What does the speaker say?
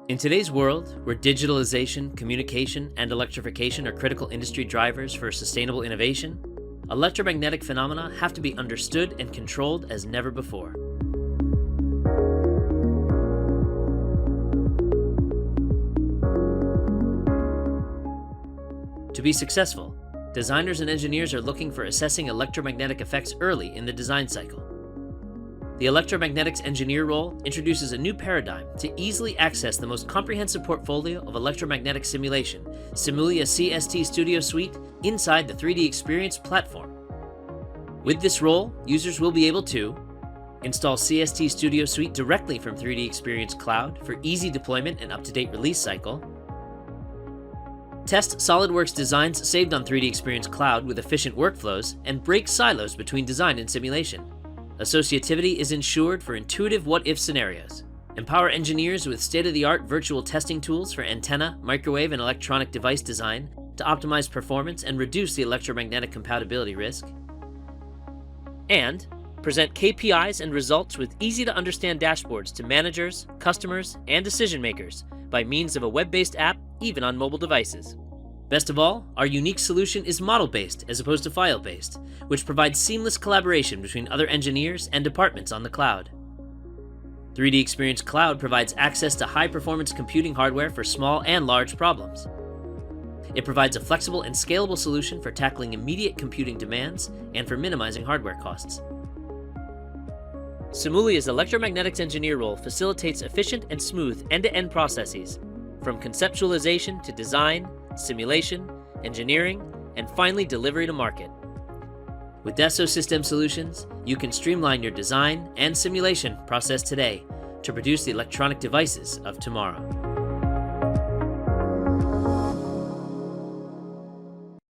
In today's world, where digitalization, communication, and electrification are critical industry drivers for sustainable innovation, electromagnetic phenomena have to be understood and controlled as never before. To be successful, designers and engineers are looking for assessing electromagnetic effects early in the design cycle. The electromagnetics engineer role introduces a new paradigm to easily access the most comprehensive portfolio of electromagnetic simulation, Simulia CST Studio Suite, inside the 3DEXPERIENCE platform. With this role, users will be able to install CST Studio Suite directly from 3DEXPERIENCE Cloud for easy deployment and up-to-date release cycle, test SOLIDWORKS designs saved on 3DEXPERIENCE Cloud with efficient workflows, and break silos between design and simulation. Associativity is ensured for intuitive what-if scenarios. Empower engineers with state-of-the-art virtual testing tools for antenna, microwave, and electronic device design to optimize performance and reduce the electromagnetic compatibility risk. And present KPIs and results with easy-to-understand dashboards to managers, customers, and decision-makers by means of a web-based app, even on mobile devices. Best of all, our unique solution is model-based as opposed to file-based, which provides seamless collaboration between other engineers and departments on the cloud. 3DEXPERIENCE Cloud provides access to high-performance computing hardware for small and large problems. It provides a flexible and scalable solution for tackling immediate computing demands and for minimizing hardware costs. Simulia's electromagnetics engineer role facilitates efficient and smooth end-to-end processes, from conceptualization to design, simulation, engineering, and finally delivery to market. With Dassault System Solutions, you can streamline your design and simulation process today to produce the electronic devices of tomorrow.